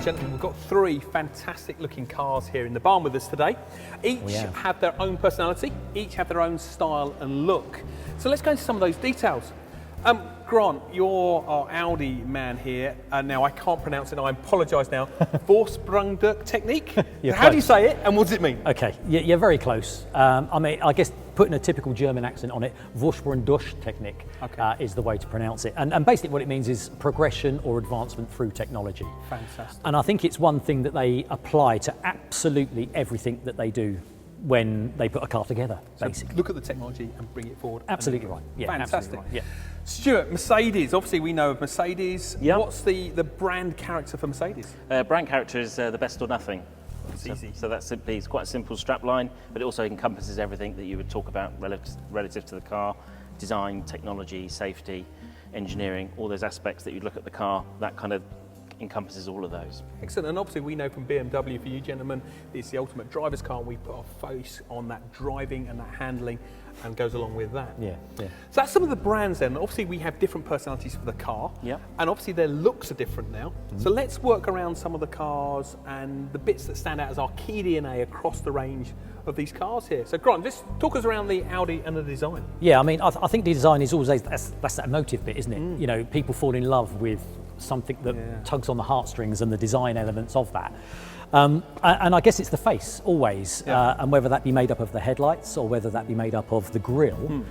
right, gentlemen, we've got three fantastic looking cars here in the barn with us today. Each have their own personality, each have their own style and look. So let's go into some of those details. Grant, you're our Audi man here. Now, I can't pronounce it, I apologise now. Vorsprungduk technique? How do you say it, and what does it mean? Okay, you're very close. I mean, I guess putting a typical German accent on it, Vorsprungduk technique is the way to pronounce it. And basically what it means is progression or advancement through technology. Fantastic. And I think it's one thing that they apply to absolutely everything that they do when they put a car together, basically. So look at the technology and bring it forward. Absolutely right. Yeah, fantastic. Absolutely right. Yeah. Stuart, Mercedes, obviously we know of Mercedes. Yep. What's the brand character for Mercedes? Brand character is the best or nothing. It's easy. So that's simply, it's quite a simple strap line, but it also encompasses everything that you would talk about relative to the car: design, technology, safety, engineering, all those aspects that you'd look at the car, that kind of encompasses all of those. Excellent, and obviously we know from BMW, for you gentlemen, it's the ultimate driver's car, and we put our face on that driving and that handling and goes along with that. Yeah. So that's some of the brands then. Obviously we have different personalities for the car, and obviously their looks are different now. So let's work around some of the cars and the bits that stand out as our key DNA across the range of these cars here. So Grant, just talk us around the Audi and the design. Yeah, I mean, I think the design is always, that's that emotive bit, isn't it? You know, people fall in love with something that tugs on the heartstrings and the design elements of that. And I guess it's the face, always, and whether that be made up of the headlights or whether that be made up of the grille,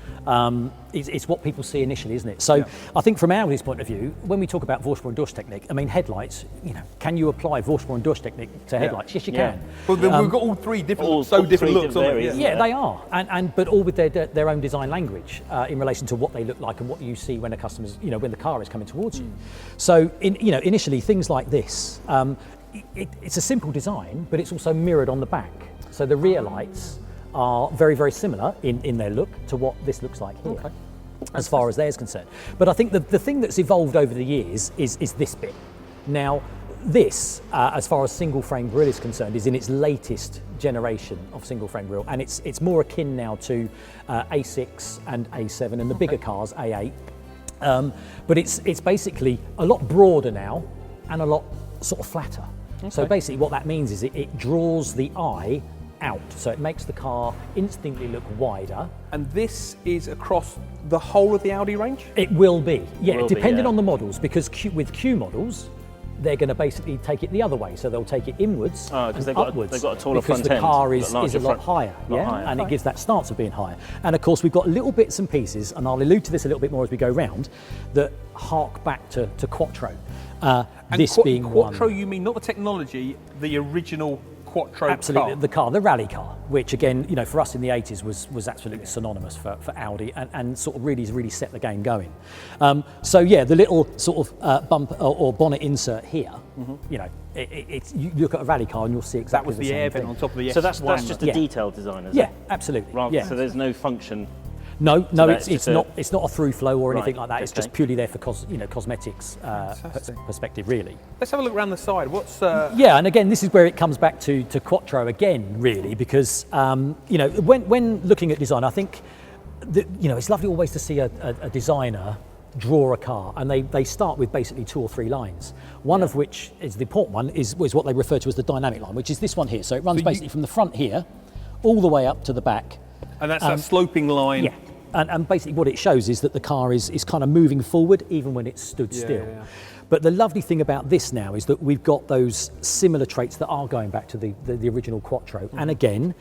it's what people see initially, isn't it? So I think from Audi's point of view, when we talk about Vorsprung-Durch technique, I mean, headlights, you know, can you apply Vorsprung-Durch technique to headlights? Yes, you can. Well, we've got all three different, different looks on it. Yeah, they are, but all with their own design language in relation to what they look like and what you see when a customer's, you know, when the car is coming towards you. So, initially, things like this, it's a simple design, but it's also mirrored on the back. So the rear lights are very, very similar in their look to what this looks like here, as far as theirs concerned. But I think the thing that's evolved over the years is this bit. Now, this, as far as single frame grille is concerned, is in its latest generation of single frame grille, and it's more akin now to A6 and A7 and the bigger cars, A8. But it's basically a lot broader now and a lot sort of flatter. So basically what that means is it draws the eye out, so it makes the car instantly look wider. And this is across the whole of the Audi range? It will be, depending on the models, because with Q models, they're going to basically take it the other way, so they'll take it inwards and upwards. They've got a taller because front the end, car is a lot higher, and it gives that stance of being higher. And of course, we've got little bits and pieces, and I'll allude to this a little bit more as we go round, that hark back to Quattro. This being Quattro, one. you mean not the technology, the original Quattro Absolutely, car? the rally car, which again, you know, for us in the 80s was absolutely synonymous for Audi and sort of really set the game going. So yeah, the little sort of bump or bonnet insert here, you know, you look at a rally car and you'll see exactly the same thing. That was the air vent on top of the S1. So that's just a detailed design, is it? Yeah, absolutely. So there's no function. No, it's not a through flow or anything like that. It's just purely there for cosmetics perspective, really. Let's have a look around the side. What's Yeah, and again, this is where it comes back to Quattro again, really, because you know, when looking at design, I think that, you know, it's lovely always to see a designer draw a car, and they start with basically 2 or 3 lines. One of which is the important one is what they refer to as the dynamic line, which is this one here. So it runs basically from the front here all the way up to the back. And that's that sloping line. Yeah. And basically what it shows is that the car is kind of moving forward even when it's stood still. Yeah. But the lovely thing about this now is that we've got those similar traits that are going back to the original Quattro. And again,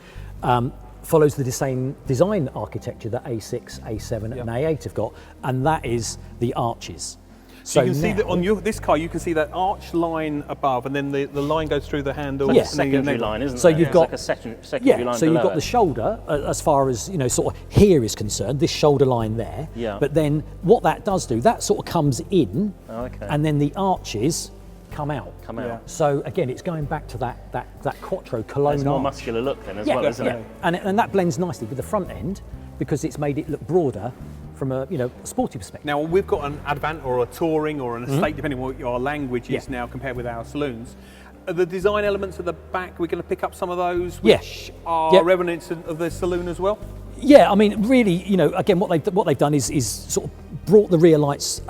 follows the same design architecture that A6, A7 and A8 have got, and that is the arches. So you can see that on this car, you can see that arch line above, and then the line goes through the handle. It's like a secondary line, isn't it? So you've got like a secondary line. So you've got the shoulder, as far as, you know, sort of here is concerned, this shoulder line there. Yeah. But then what that does do, that sort of comes in, and then the arches come out. So again, it's going back to that Quattro Cologne It's more arch. muscular look then as well, isn't it? And that blends nicely with the front end because it's made it look broader from a sporty perspective. Now we've got an Avant or a Touring or an Estate, depending on what your language is now compared with our saloons. Are the design elements at the back, we're going to pick up some of those which are remnants of the saloon as well? Yeah, I mean, really, you know, again, what they've done is sort of brought the rear lights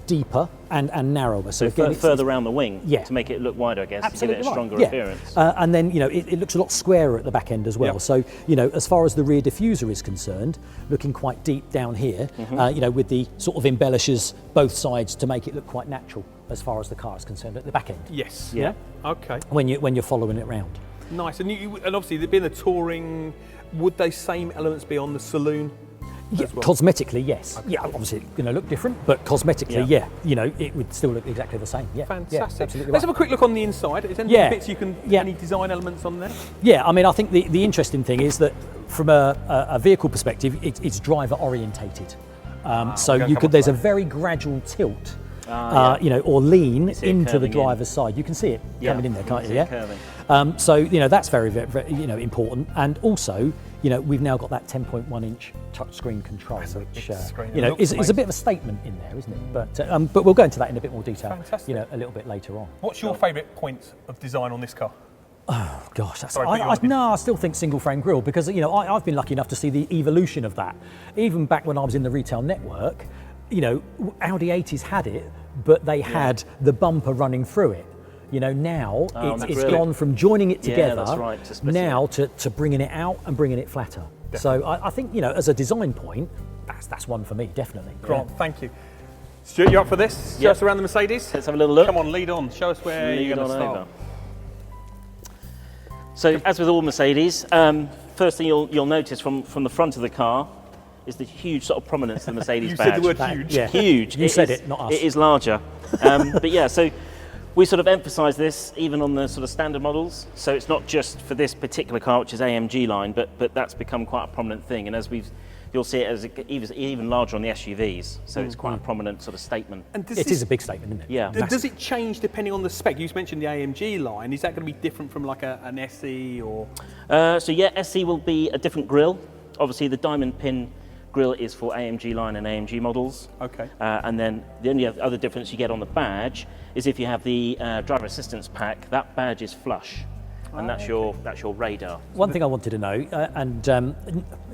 deeper and narrower. So again, further around the wing to make it look wider, I guess, absolutely to give it a stronger right. appearance. And then, it looks a lot squarer at the back end as well. Yep. So, as far as the rear diffuser is concerned, looking quite deep down here, with the sort of embellishes both sides to make it look quite natural as far as the car is concerned at the back end. Yes. Yeah. Okay. When you're following it round. Nice. And obviously, being a touring, would those same elements be on the saloon? Yeah, as well? cosmetically, yes. Okay. Yeah, obviously it's going to look different, but cosmetically, it would still look exactly the same. Yeah, Fantastic. Yeah, absolutely Let's right. have a quick look on the inside. Is there any bits any design elements on there? Yeah, I mean, I think the interesting thing is that from a vehicle perspective, it's driver orientated. There's a very gradual tilt, or lean into the driver's side. You can see it coming in there, can't you? Yeah. That's very, very, very, important. And also, we've now got that 10.1-inch touchscreen control, which is a bit of a statement in there, isn't it? But we'll go into that in a bit more detail. Fantastic. A little bit later on. What's your favourite point of design on this car? Oh gosh, I still think single frame grille because I've been lucky enough to see the evolution of that. Even back when I was in the retail network, Audi 80s had it, but they had the bumper running through it. Now it's gone from joining it together now to bringing it out and bringing it flatter. Definitely. So I think as a design point, that's one for me definitely. Grant, thank you. Stuart, you up for this? Show us around the Mercedes. Let's have a little look. Come on, lead on. Show us where you're going to start. Over. So as with all Mercedes, first thing you'll notice from the front of the car is the huge sort of prominence of the Mercedes You badge. said the word huge. Yeah. Huge. You said it, not us. It is larger. But yeah, so we sort of emphasise this even on the sort of standard models. So it's not just for this particular car, which is AMG line, but that's become quite a prominent thing. And as you'll see it as even larger on the SUVs. So it's quite a prominent sort of statement. And it is a big statement, isn't it? Yeah. Does it change depending on the spec? You mentioned the AMG line. Is that going to be different from like an SE or? SE will be a different grille. Obviously, the diamond pin grille is for AMG line and AMG models. Okay. And then the only other difference you get on the badge is if you have the driver assistance pack, that badge is flush. And that's your radar. One thing I wanted to know,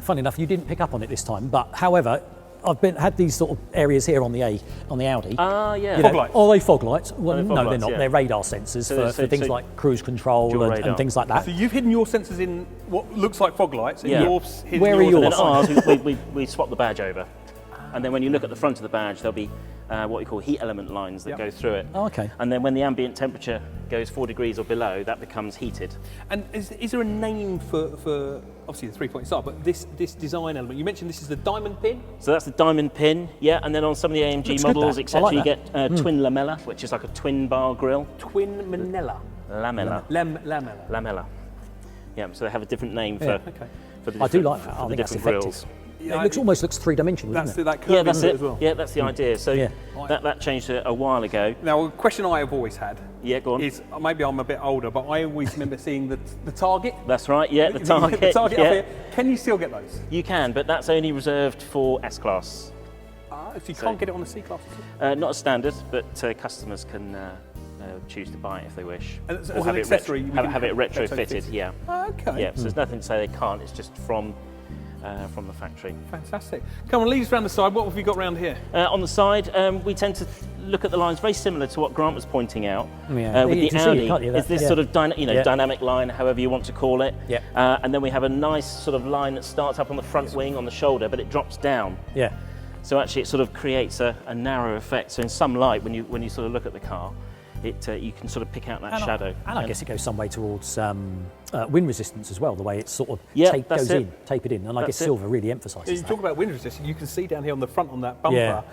funny enough, you didn't pick up on it this time, but however, I've had these sort of areas here on the Audi. Fog lights. Are they fog lights? Well, They're no, fog they're lights, not. Yeah. They're radar sensors for things like cruise control and things like that. So you've hidden your sensors in what looks like fog lights. And yours hidden Where are yours? yours? And then ours, we swap the badge over. And then when you look at the front of the badge, there'll be what we call heat element lines that go through it. Oh, okay. And then when the ambient temperature goes 4 degrees or below, that becomes heated. And is there a name for obviously the 3-point star, but this design element? You mentioned this is the diamond pin. So that's the diamond pin, and then on some of the AMG Looks models, good, etc., like you get twin lamella, which is like a twin bar grille. Twin Manila. Lamella. Lamella. Lamella. Yeah, so they have a different name for the different, I do like that. I for the think that's different effective. grills. It almost looks three-dimensional, That's doesn't it? that curve Yeah, that's into it. as well. Yeah, that's the idea. So Yeah. that changed a while ago. Now, a question I have always had Go on. is, maybe I'm a bit older, but I always remember seeing the Target. That's right. Yeah, the Target. The Target yeah. up here. Can you still get those? You can, but that's only reserved for S-Class. If you can't get it on the C-Class at all? Not as standard, but customers can choose to buy it if they wish. And as or an have accessory, it, we can have it have retrofitted. retrofitted. Yeah. Okay. Yeah. So there's nothing to say they can't. It's just from the factory. Fantastic. Come on, lead us around the side. What have we got around here? On the side, we tend to look at the lines very similar to what Grant was pointing out. Yeah. With You the can see it, Audi, can't you, it's this sort of dynamic line, however you want to call it. Yeah. And then we have a nice sort of line that starts up on the front wing on the shoulder, but it drops down. Yeah. So actually, it sort of creates a narrow effect. So in some light, when you sort of look at the car, you can sort of pick out that shadow. And I guess it goes some way towards wind resistance as well, the way it's sort of tapered in. And I guess silver really emphasises You that. talk about wind resistance, you can see down here on the front on that bumper,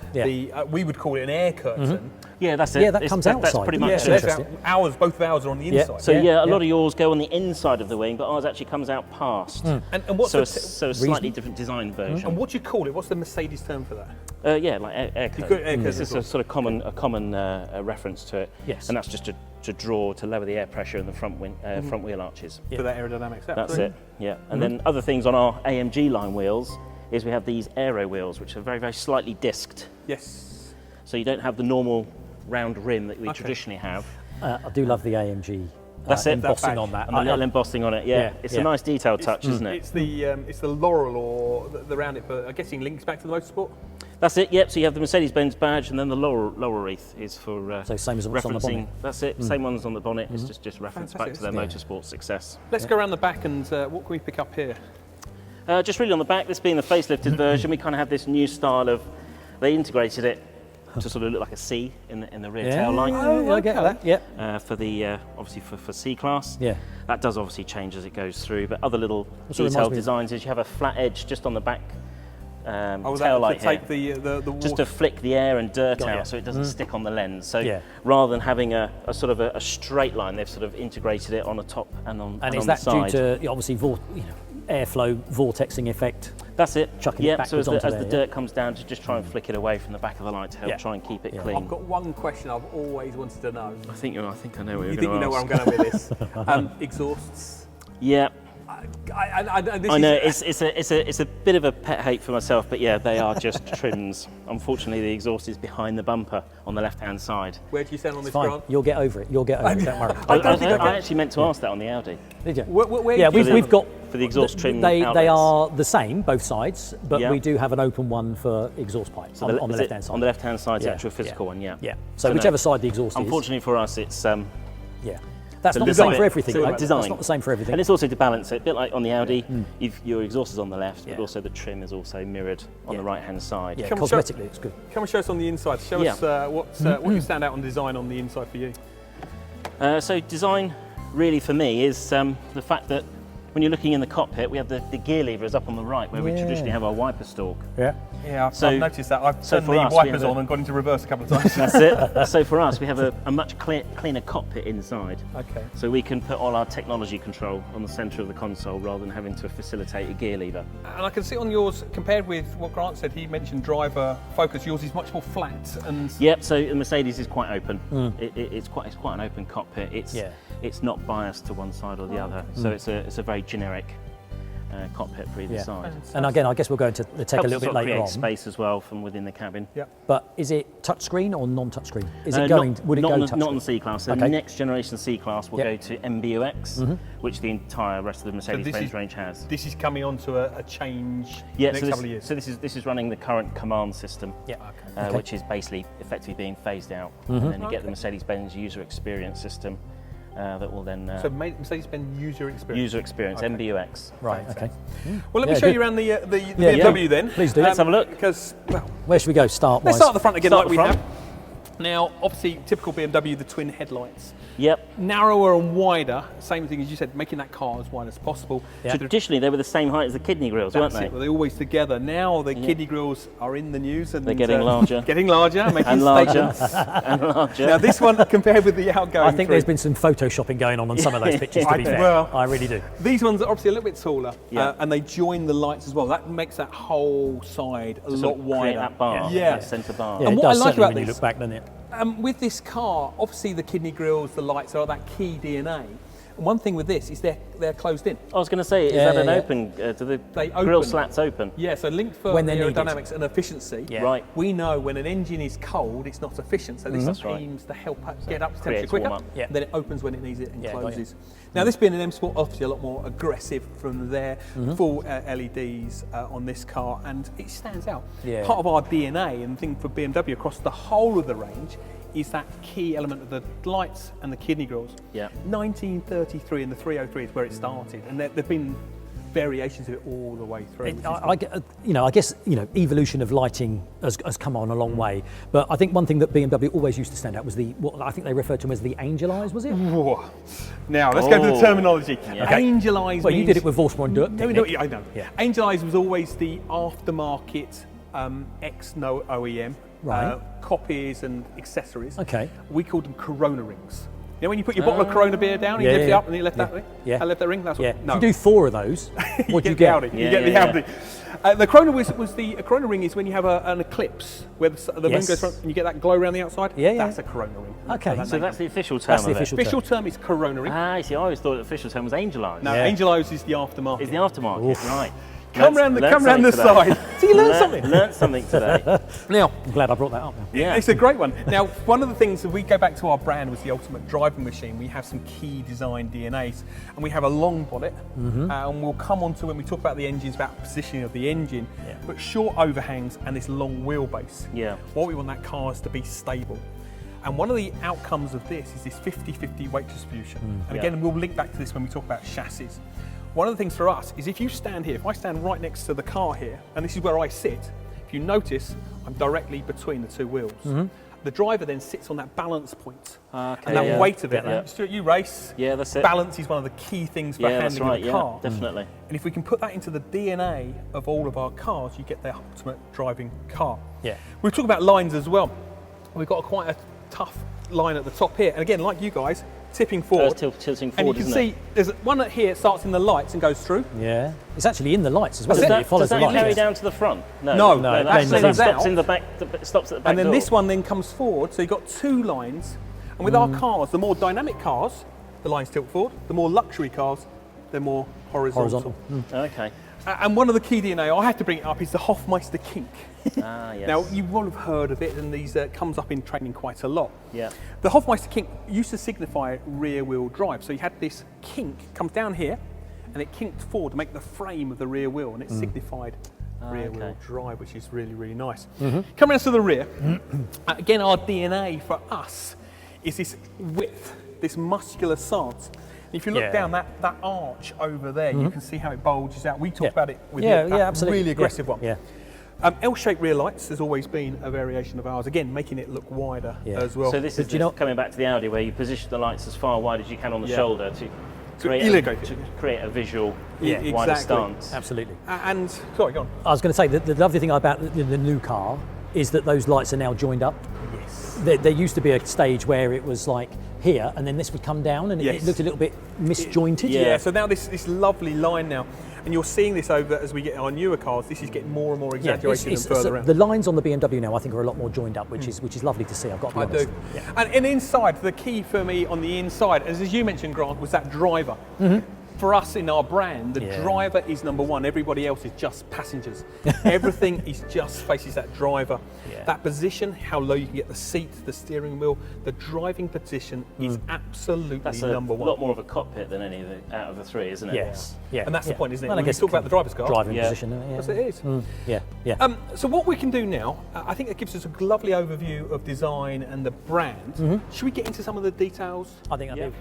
we would call it an air curtain. Yeah, that's it. Yeah, that comes outside. That's pretty much Both it. of ours are on the inside. So a lot of yours go on the inside of the wing, but ours actually comes out past. And what's so a slightly different design version. And what do you call it? What's the Mercedes term for that? Like air curtain. This is a sort of common reference to it. Yes. And that's just to lower the air pressure in the front wheel arches. For that aerodynamics. That's it. Yeah. And then other things on our AMG line wheels is we have these aero wheels, which are very, very slightly disked. Yes. So you don't have the normal round rim that we traditionally have. I do love the AMG That's it. embossing on that. And the little embossing on it, Yeah, It's yeah. a nice detail touch, isn't it? It's the laurel or the round it, but I'm guessing links back to the motorsport. That's it, yep. So you have the Mercedes-Benz badge, and then the laurel wreath is for So same as what's on the bonnet. That's it, same ones on the bonnet. It's just reference back to their Fantastic. motorsport success. Let's go around the back and what can we pick up here? Just really on the back, this being the facelifted version, we kind of have this new style of, they integrated it to sort of look like a C in the rear tail light. Yeah, I get that. Yeah. For the obviously for C-Class. Yeah. That does obviously change as it goes through, but other little Also reminds detailed me of- designs is you have a flat edge just on the back Oh, tail that light to take here. the water. Just to flick the air and dirt Got out ya. so it doesn't stick on the lens. So Yeah. rather than having a sort of a straight line, they've sort of integrated it on the top and on, And and is on that the side. due to obviously airflow vortexing effect? That's it. chucking it Yep, so as backwards the, onto as the there, dirt comes down, to just try and flick it away from the back of the light to help Yeah. try and keep it Yeah. clean. I've got one question I've always wanted to know. I think I know what you're You think going you to know where ask. I'm going with this? Exhausts. Yeah, This I know is- it's a bit of a pet hate for myself, but yeah, they are just trims. Unfortunately, the exhaust is behind the bumper on the left-hand side. Where do you stand on this, Fine, Grant? you'll get over it. You'll get over it. Don't worry. I actually meant to ask that on the Audi Did you? Where Yeah, do you we've got for the exhaust trim. They outlets. are the same both sides, but Yeah. we do have an open one for exhaust pipes on the is it left hand side. On the left-hand side, the Yeah, actual physical one. Yeah. Yeah. So no, whichever side the exhaust is. Unfortunately for us, it's Yeah. That's the not the design. same for everything. So Right? design. That's not the same for everything. and it's also to balance it, a bit like on the Audi. Your exhaust is on the left, Yeah. but also the trim is also mirrored on the right-hand side. yeah, Come on, show- cosmetically it's good. Come and show us on the inside. Show Yeah. us what you stand out on design on the inside for you. So design, really for me, is the fact that when you're looking in the cockpit, we have the gear lever is up on the right, where we Yeah. traditionally have our wiper stalk. Yeah. Yeah, I've So- noticed that. I've so turned for the us, we wipers have on a- and gone into reverse a couple of times. That's it. So for us, we have a much cleaner cockpit inside. Okay. So we can put all our technology control on the centre of the console rather than having to facilitate a gear lever. And I can see on yours, compared with what Grant said, he mentioned driver focus. Yours is much more flat and Yep. So the Mercedes is quite open. It's quite an open cockpit. It's not biased to one side or the other. So it's a very generic cockpit for either Yeah. side. And again, I guess we'll go into the tech a Helps little us bit sort of later create on. space as well from within the cabin. yeah. But is it touchscreen or non-touchscreen? Is it going? Would it not go on the, touchscreen? not on the C-Class. So Okay. the next generation C-Class will Yep. go to MBUX, which the entire rest of the Mercedes-Benz is- range has. This is coming on to a change Yeah, next so couple of years. this is running the current command system, Yeah. Okay. which is basically effectively being phased out, and then you get the Mercedes-Benz user experience system that will then So Mercedes-Benz user experience. user experience Okay. MBUX. Right. Okay. Well, let me Yeah, show good. you around the Yeah, BMW then. Please do. Let's have a look. Because, well, Where should we go? Start. let's start at the front again Start like we at the front. have. Now, obviously, typical BMW, the twin headlights. Yep. Narrower and wider, same thing as you said, making that car as wide as possible. Yeah. So Traditionally, they were the same height as the kidney grills, weren't that's they? it, they're always together. Now the kidney grills are in the news and They're getting larger. Getting larger, making And larger. statements. and larger. Now this one compared with the outgoing I think three, there's been some photoshopping going on some of those pictures. To I be do. fair, Well- I really do. these ones are obviously a little bit taller, Yeah. and they join the lights as well. That makes that whole side a To lot sort of create wider. that bar, Yeah. that centre bar. Yeah, And it what I does like certainly about when you this- look back, doesn't it? With this car, obviously the kidney grills, the lights are that key DNA. And one thing with this is they're closed in. I was going to say, is Yeah, that an yeah, yeah. open? Do the They grill open. slats open? Yeah, so linked for When they're needed. aerodynamics and efficiency. Yeah. Right. We know when an engine is cold, it's not efficient. So this That's right. aims to help get up to temperature creates quicker. warm-up. Yeah. Then it opens when it needs it and Yeah, got you. closes. Now this being an M Sport, obviously a lot more aggressive from there. Full LEDs on this car, and it stands out. Yeah. Part of our DNA and thing for BMW across the whole of the range is that key element of the lights and the kidney grills. Yeah. 1933 and the 303 is where it started, and there've been variations of it all the way through. which is I guess evolution of lighting has come on a long way. But I think one thing that BMW always used to stand out was what I think they referred to them as the angel eyes. Was it? Whoa. Now let's go to the Oh. terminology. Yeah. Angel eyes. Well, you means- did it with Wolfsburg and Dirk. No, technique. I know. Yeah. Angel eyes was always the aftermarket ex-no OEM Right. copies and accessories. Okay. We called them Corona rings. You know when you put your bottle of Corona beer down, you Yeah, lift it yeah, up and you left that ring? Yeah. I left that ring? That's Yeah. what, no. If you do 4 of those, what do you the get? Audi. You Yeah, get the yeah, Audi. The Corona was the a Corona ring is when you have an eclipse where the moon Yes. goes front and you get that glow around the outside. Yeah, yeah. That's a Corona ring. Okay. that So name that's the official term That's the of it. official official term is Corona ring. Ah, I see. I always thought the official term was angel eyes. No, Yeah. Angel eyes is the aftermarket. Is the aftermarket, right? Come round the side. So you learned something. Learned something today. Now, I'm glad I brought that up now. Yeah. it's a great one. Now, one of the things that we go back to our brand was the ultimate driving machine. We have some key design DNAs, and we have a long bonnet, and we'll come on to when we talk about the engines, about positioning of the engine, but short overhangs and this long wheelbase. Yeah. What we want that car is to be stable. And one of the outcomes of this is this 50-50 weight distribution. And again, we'll link back to this when we talk about chassis. One of the things for us is if you stand here, if I stand right next to the car here, and this is where I sit, if you notice, I'm directly between the two wheels. The driver then sits on that balance point. Okay, and that weight of it. Yeah. Stuart, you race. Yeah, that's it. Balance is one of the key things for handling the car. Yeah, definitely. And if we can put that into the DNA of all of our cars, you get the ultimate driving car. Yeah. We'll talk about lines as well. We've got quite a tough line at the top here. And again, like you guys, tipping forward. Tilting And forward, you can isn't see there's one that here starts in the lights and goes through. Yeah. It's actually in the lights as well. Does Isn't that- it follows Does that the lights. carry down to the front? No, that that sends stops out. in the back. Stops at the back And then door. this one then comes forward, so you've got two lines. And with our cars, the more dynamic cars, the lines tilt forward. The more luxury cars, they're more horizontal. Okay. And one of the key DNA, I have to bring it up, is the Hofmeister kink. Ah, yes. Now, you will have heard of it, and these comes up in training quite a lot. Yeah. The Hofmeister kink used to signify rear-wheel drive. So you had this kink comes down here, and it kinked forward to make the frame of the rear wheel, and it signified rear-wheel okay. drive, which is really, really nice. Coming around to the rear, again, our DNA for us is this width, this muscular stance. And if you look down that arch over there, you can see how it bulges out. We talked about it with absolutely. really aggressive one. Yeah. L-shaped rear lights has always been a variation of ours, again, making it look wider as well. So this is coming back to the Audi, where you position the lights as far wide as you can on the shoulder to create a visual wider stance. Absolutely. And, sorry, go on. I was going to say that the lovely thing about the new car is that those lights are now joined up. Yes. There used to be a stage where it was like here, and then this would come down, and it looked a little bit misjointed. Yeah, so now this lovely line now, and you're seeing this over as we get our newer cars, this is getting more and more exaggerated and further around. The lines on the BMW now, I think, are a lot more joined up, which is lovely to see, I've got to be honest. I do. Yeah. And inside, the key for me on the inside, as you mentioned, Grant, was that driver. For us in our brand, the driver is number one. Everybody else is just passengers. Everything is just faces that driver. That position, how low you can get the seat, the steering wheel, the driving position is absolutely number one. That's a lot more of a cockpit than any of the, out of the three, isn't it? Yes. Yeah. And that's the point, isn't it? Well, When we talk about the driver's car. Driving position. Yes, it is. Yeah. So what we can do now, I think it gives us a lovely overview of design and the brand. Should we get into some of the details? I think I do.